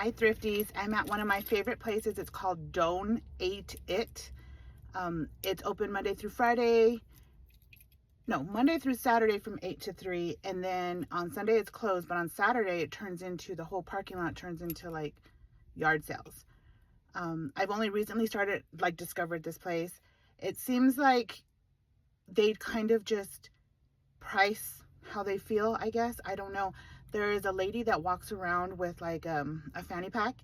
Hi Thrifties, I'm at one of my favorite places. It's called Don't Ate It. It's open Monday through Saturday from 8 to 3, and then on Sunday it's closed, but on Saturday it turns into, the whole parking lot turns into like yard sales. I've only recently discovered this place. It seems like they kind of just price how they feel, I guess. I don't know. There is a lady that walks around with like a fanny pack,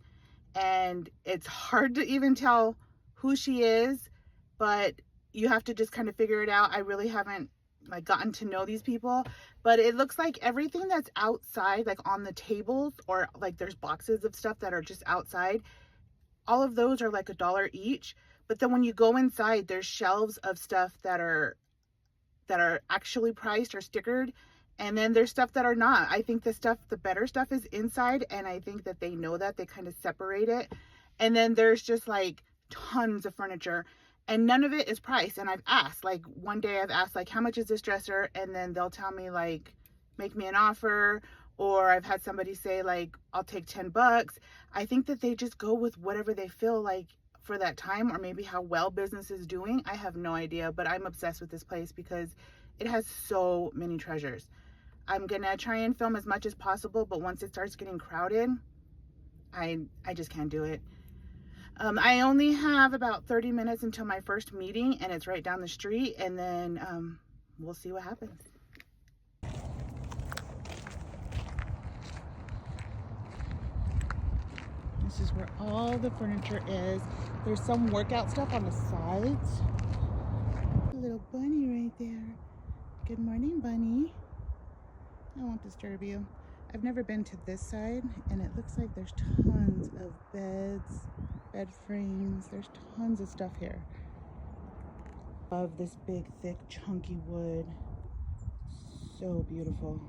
and it's hard to even tell who she is, but you have to just kind of figure it out. I really haven't like gotten to know these people, but it looks like everything that's outside, like on the tables, or like there's boxes of stuff that are just outside, all of those are like $1 each. But then when you go inside, there's shelves of stuff that are actually priced or stickered, and then there's stuff that are not. I think the better stuff is inside, and I think that they know that. They kind of separate it. And then there's just like tons of furniture, and none of it is priced. And I've asked, like one day I've asked, like, how much is this dresser? And then they'll tell me like, make me an offer. Or I've had somebody say like, I'll take $10. I think that they just go with whatever they feel like for that time, or maybe how well business is doing. I have no idea, but I'm obsessed with this place because it has so many treasures. I'm gonna try and film as much as possible, but once it starts getting crowded, I just can't do it. I only have about 30 minutes until my first meeting, and it's right down the street, and then we'll see what happens. This is where all the furniture is. There's some workout stuff on the sides. A little bunny right there. Good morning, bunny. I won't disturb you. I've never been to this side, and it looks like there's tons of beds, bed frames. There's tons of stuff here. Love this big, thick, chunky wood. So beautiful.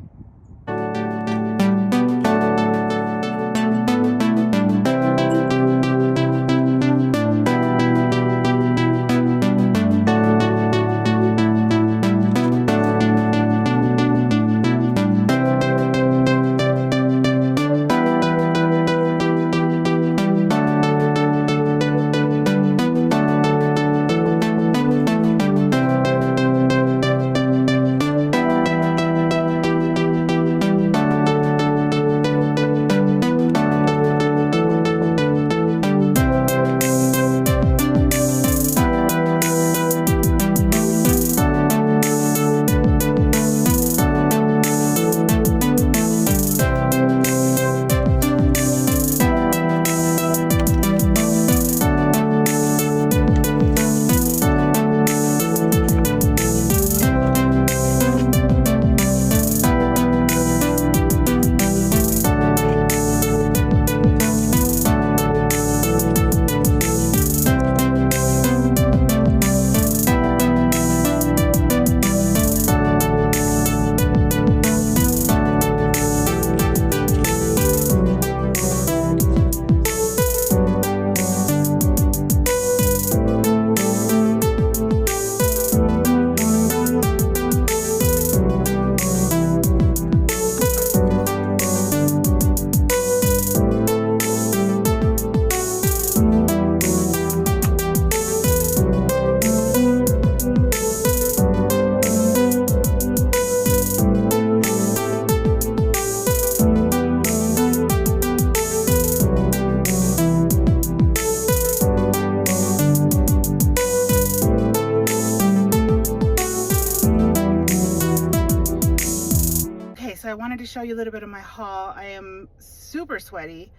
I wanted to show you a little bit of my haul. I am super sweaty.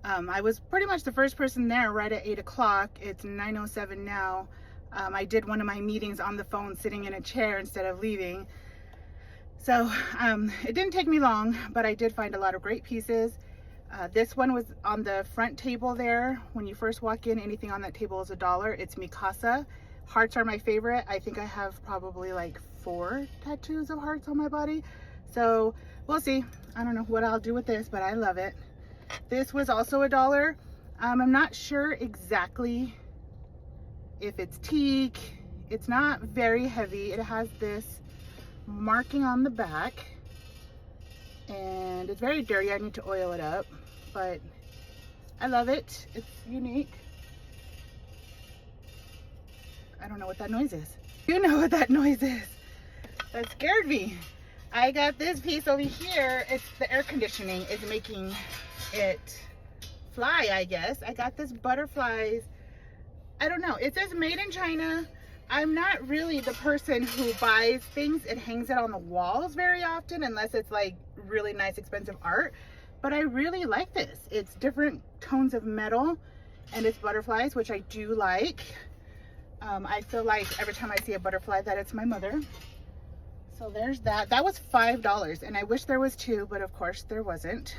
I was pretty much the first person there right at 8 o'clock. It's 9:07 now. I did one of my meetings on the phone sitting in a chair instead of leaving. So it didn't take me long, but I did find a lot of great pieces. This one was on the front table there. When you first walk in, anything on that table is $1. It's Mikasa. Hearts are my favorite. I think I have probably like 4 tattoos of hearts on my body. So we'll see. I don't know what I'll do with this, but I love it. This was also $1. I'm not sure exactly if it's teak. It's not very heavy. It has this marking on the back, and it's very dirty. I need to oil it up, but I love it. It's unique. I don't know what that noise is. You know what that noise is. That scared me. I got this piece over here. It's the air conditioning is making it fly, I guess. I got this butterflies. I don't know. It says made in China. I'm not really the person who buys things and hangs it on the walls very often, unless it's like really nice, expensive art. But I really like this. It's different tones of metal and it's butterflies, which I do like. I feel like every time I see a butterfly that it's my mother. So there's that. That was $5 and I wish there was 2, but of course there wasn't.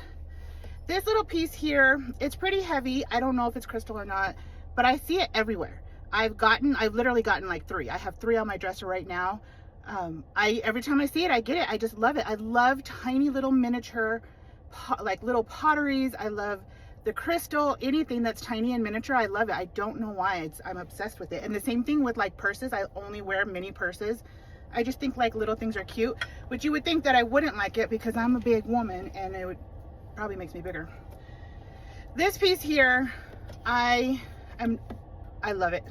This little piece here, it's pretty heavy. I don't know if it's crystal or not, but I see it everywhere. I've literally gotten like 3. I have 3 on my dresser right now. Every time I see it, I get it. I just love it. I love tiny little miniature, like little potteries. I love the crystal, anything that's tiny and miniature. I love it. I don't know why. I'm obsessed with it. And the same thing with like purses. I only wear mini purses. I just think like little things are cute, but you would think that I wouldn't like it because I'm a big woman and it would probably makes me bigger. This piece here, I love it.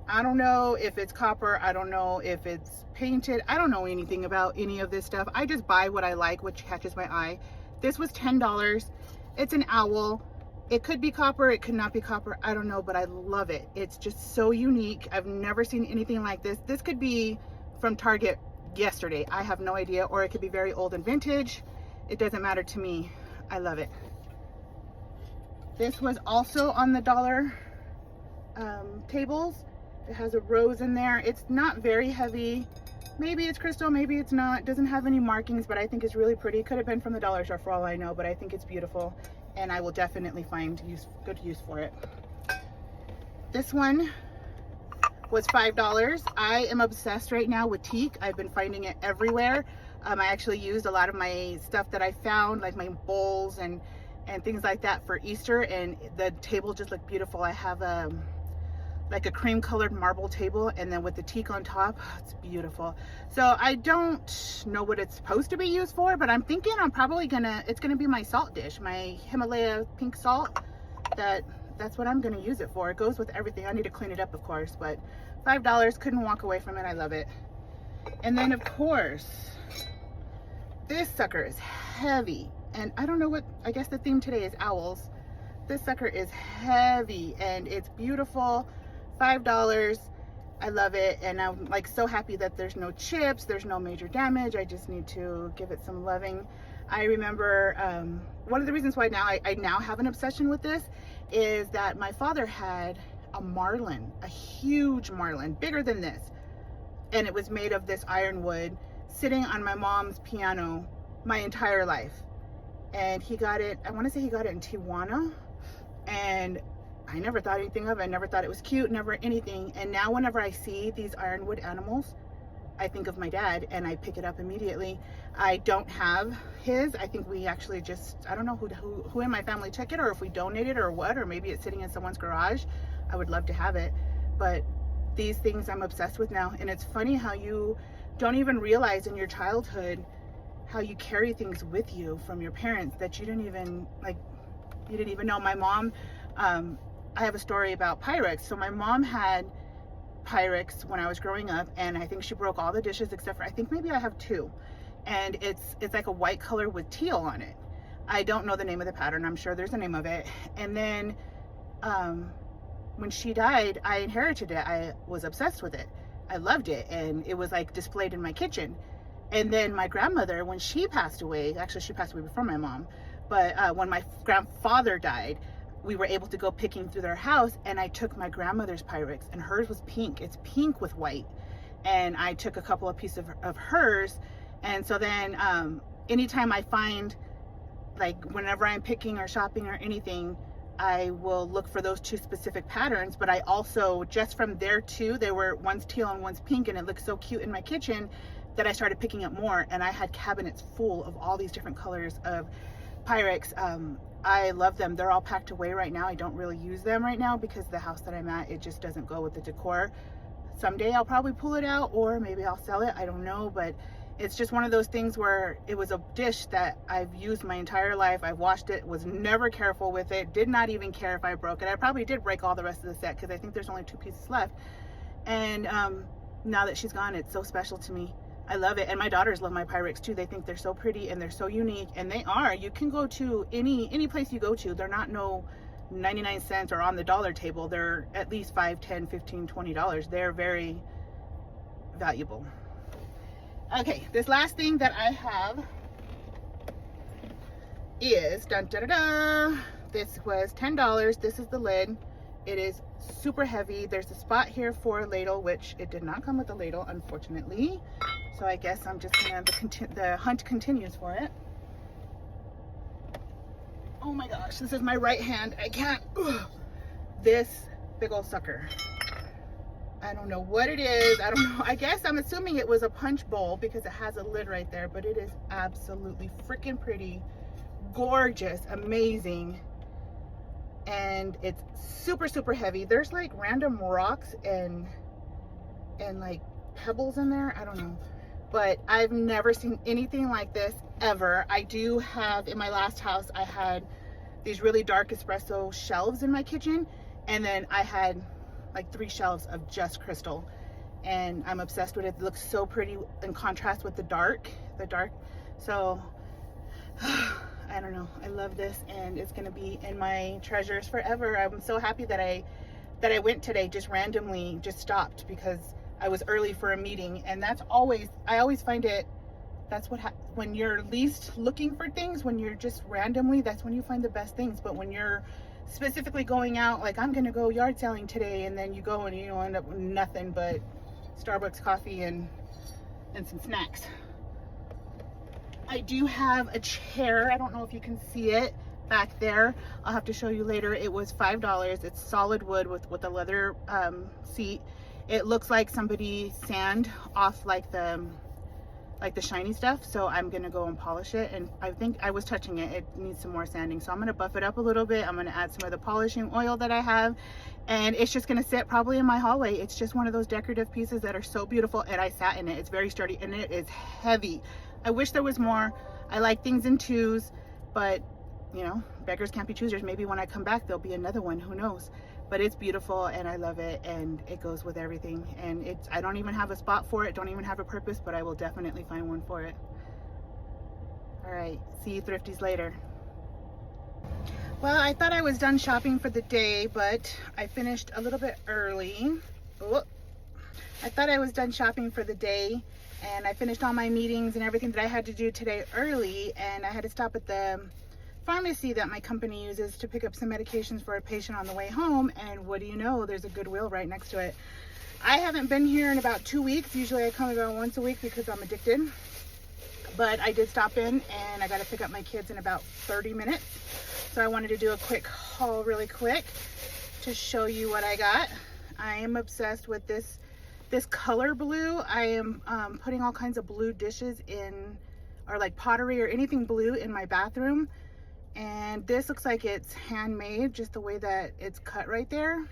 I don't know if it's copper. I don't know if it's painted. I don't know anything about any of this stuff. I just buy what I like, which catches my eye. This was $10. It's an owl. It could be copper, it could not be copper, I don't know, but I love it. It's just so unique. I've never seen anything like this. This could be from Target yesterday. I have no idea, or it could be very old and vintage. It doesn't matter to me. I love it. This was also on the dollar tables. It has a rose in there. It's not very heavy. Maybe it's crystal, maybe it's not. It doesn't have any markings, but I think it's really pretty. Could have been from the dollar store for all I know, but I think it's beautiful and I will definitely find good use for it. This one was $5. I am obsessed right now with teak. I've been finding it everywhere. I actually used a lot of my stuff that I found, like my bowls and things like that for Easter, and the table just looked beautiful. I have like a cream colored marble table, and then with the teak on top, it's beautiful. So I don't know what it's supposed to be used for, but I'm thinking it's gonna be my salt dish, my Himalaya pink salt. That's what I'm gonna use it for. It goes with everything. I need to clean it up, of course, but $5, couldn't walk away from it. I love it. And then of course, this sucker is heavy, and I don't know what, I guess the theme today is owls. This sucker is heavy and it's beautiful. $5. I love it, and I'm like so happy that there's no chips, there's no major damage. I just need to give it some loving. I remember one of the reasons why I now have an obsession with this is that my father had a marlin, a huge marlin, bigger than this, and it was made of this ironwood, sitting on my mom's piano my entire life. And he got it, I want to say he got it in Tijuana, and I never thought anything of it. I never thought it was cute, never anything. And now whenever I see these ironwood animals, I think of my dad and I pick it up immediately. I don't have his. I think we actually just, I don't know who in my family took it, or if we donated or what, or maybe it's sitting in someone's garage. I would love to have it. But these things I'm obsessed with now. And it's funny how you don't even realize in your childhood how you carry things with you from your parents that you didn't even know. My mom, I have a story about Pyrex. So my mom had Pyrex when I was growing up, and I think she broke all the dishes except for, I think maybe I have 2. And it's like a white color with teal on it. I don't know the name of the pattern. I'm sure there's a name of it. And then when she died, I inherited it. I was obsessed with it. I loved it, and it was like displayed in my kitchen. And then my grandmother, when she passed away, actually she passed away before my mom, but when my grandfather died, we were able to go picking through their house, and I took my grandmother's Pyrex, and hers was pink. It's pink with white. And I took a couple of pieces of hers. And so then anytime I find, like whenever I'm picking or shopping or anything, I will look for those 2 specific patterns. But I also, just from there too, they were, one's teal and one's pink, and it looked so cute in my kitchen that I started picking up more. And I had cabinets full of all these different colors of Pyrex. I love them. They're all packed away right now. I don't really use them right now because the house that I'm at, it just doesn't go with the decor. Someday I'll probably pull it out, or maybe I'll sell it. I don't know, but It's just one of those things where it was a dish that I've used my entire life. I've washed it, was never careful with it, did not even care if I broke it. I probably did break all the rest of the set because I think there's only 2 pieces left. And now that she's gone, it's so special to me. I love it. And my daughters love my Pyrex too. They think they're so pretty and they're so unique, and they are. You can go to any place you go to. They're not no 99 cents or on the dollar table. They're at least $5, $10, $15, $20. They're very valuable. Okay, this last thing that I have is dun, da, da, da. This was $10. This is the lid. It is super heavy. There's a spot here for a ladle, which it did not come with a ladle, unfortunately. So I guess I'm just gonna, the hunt continues for it. Oh my gosh, this is my right hand. I can't, this big old sucker. I don't know what it is. I don't know. I guess I'm assuming it was a punch bowl because it has a lid right there, but it is absolutely freaking pretty, gorgeous, amazing. And it's super, super heavy. There's like random rocks and like pebbles in there. I don't know, but I've never seen anything like this ever. I do have, in my last house, I had these really dark espresso shelves in my kitchen, and then I had like 3 shelves of just crystal, and I'm obsessed with it. It looks so pretty in contrast with the dark. So I don't know, I love this, and it's gonna be in my treasures forever. I'm so happy that I went today, just randomly just stopped because I was early for a meeting. And that's always, I always find it, that's what when you're least looking for things, when you're just randomly, that's when you find the best things. But when you're specifically going out, like I'm gonna go yard selling today, and then you go and you end up with nothing but Starbucks coffee and some snacks. I do have a chair. I don't know if you can see it back there. I'll have to show you later. It was $5. It's solid wood with a leather seat. It looks like somebody sand off like the shiny stuff, so I'm gonna go and polish it. And I think I was touching it, it needs some more sanding, so I'm gonna buff it up a little bit. I'm gonna add some of the polishing oil that I have, and it's just gonna sit probably in my hallway. It's just one of those decorative pieces that are so beautiful, and I sat in it. It's very sturdy and it is heavy. I wish there was more. I like things in 2s, but you know, beggars can't be choosers. Maybe when I come back there'll be another one, who knows. But it's beautiful and I love it, and it goes with everything. And I don't even have a spot for it, don't even have a purpose, but I will definitely find one for it. All right, see you thrifties later. Well, I thought I was done shopping for the day, but I finished a little bit early. Oh, I thought I was done shopping for the day, and I finished all my meetings and everything that I had to do today early, and I had to stop at the pharmacy that my company uses to pick up some medications for a patient on the way home. And what do you know, there's a Goodwill right next to it. I haven't been here in about 2 weeks. Usually I come about once a week because I'm addicted, but I did stop in, and I got to pick up my kids in about 30 minutes. So I wanted to do a quick haul really quick to show you what I got. I am obsessed with this color blue. I am putting all kinds of blue dishes in, or like pottery or anything blue, in my bathroom. And this looks like it's handmade, just the way that it's cut right there.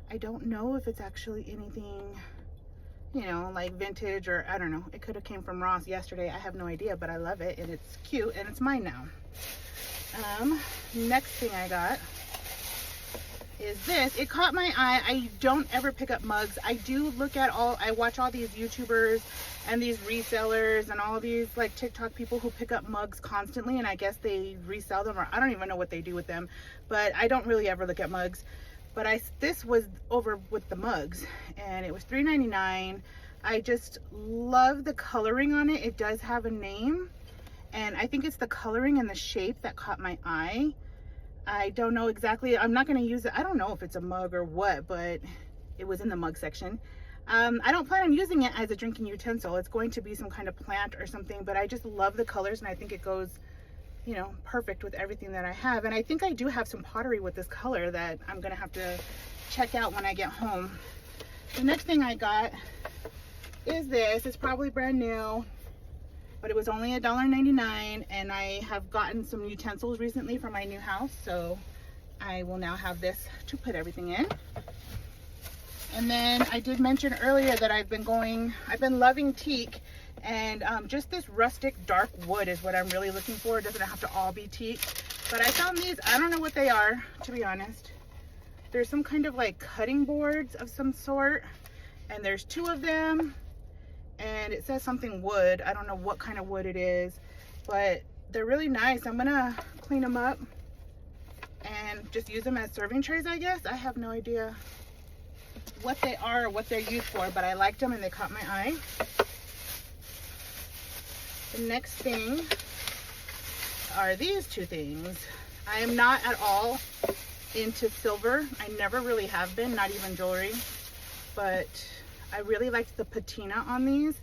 I don't know if it's actually anything, you know, like vintage, or I don't know. It could have came from Ross yesterday. I have no idea, but I love it, and it's cute, and it's mine now. Next thing I got is this. It caught my eye. I don't ever pick up mugs. I do look at I watch all these YouTubers and these resellers and all these like TikTok people who pick up mugs constantly, and I guess they resell them, or I don't even know what they do with them, but I don't really ever look at mugs. But this was over with the mugs, and it was $3.99. I just love the coloring on it. It does have a name, and I think it's the coloring and the shape that caught my eye. I don't know exactly. I'm not going to use it. I don't know if it's a mug or what, but it was in the mug section. I don't plan on using it as a drinking utensil. It's going to be some kind of plant or something, but I just love the colors, and I think it goes, you know, perfect with everything that I have. And I think I do have some pottery with this color that I'm going to have to check out when I get home. The next thing I got is this. It's probably brand new, but it was only $1.99, and I have gotten some utensils recently for my new house, so I will now have this to put everything in. And then I did mention earlier that I've been loving teak, And just this rustic dark wood is what I'm really looking for. It doesn't have to all be teak. But I found these, I don't know what they are, to be honest. There's some kind of like cutting boards of some sort. And there's 2 of them. And it says something wood. I don't know what kind of wood it is. But they're really nice. I'm gonna clean them up and just use them as serving trays, I guess. I have no idea what they are or what they're used for, but I liked them and they caught my eye. The next thing are these 2 things. I am not at all into silver. I never really have been, not even jewelry, but I really liked the patina on these.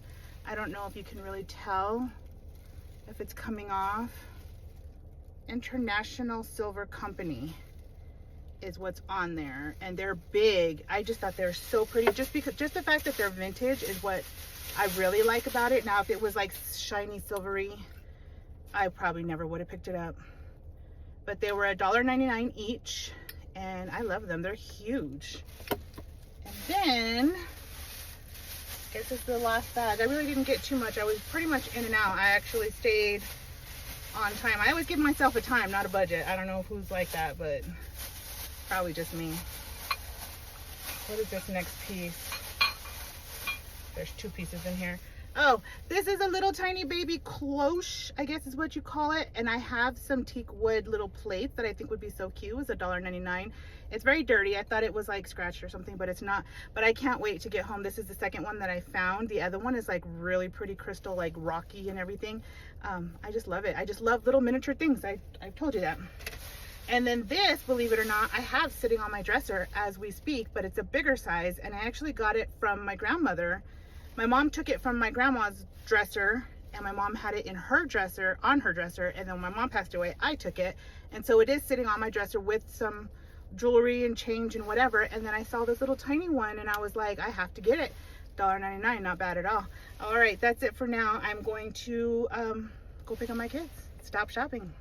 I don't know if you can really tell if it's coming off. International Silver Company is what's on there, and they're big. I just thought they're so pretty. Just the fact that they're vintage is what I really like about it. Now if it was like shiny silvery, I probably never would have picked it up. But they were $1.99 each, and I love them. They're huge. And then I guess it's the last bag. I really didn't get too much. I was pretty much in and out. I actually stayed on time. I always give myself a time, not a budget. I don't know who's like that, but probably just me. What is this next piece? There's 2 pieces in here. Oh, this is a little tiny baby cloche, I guess is what you call it. And I have some teak wood little plates that I think would be so cute. It's $1.99. It's very dirty. I thought it was like scratched or something, but it's not. But I can't wait to get home. This is the second one that I found. The other one is like really pretty crystal, like rocky and everything. I just love it. I just love little miniature things. I've told you that. And then this, believe it or not, I have sitting on my dresser as we speak, but it's a bigger size. And I actually got it from my grandmother. My mom took it from my grandma's dresser, and my mom had it in her dresser, on her dresser, and then when my mom passed away, I took it. And so it is sitting on my dresser with some jewelry and change and whatever. And then I saw this little tiny one, and I was like, I have to get it. $1.99, not bad at all. All right, that's it for now. I'm going to go pick up my kids. Stop shopping.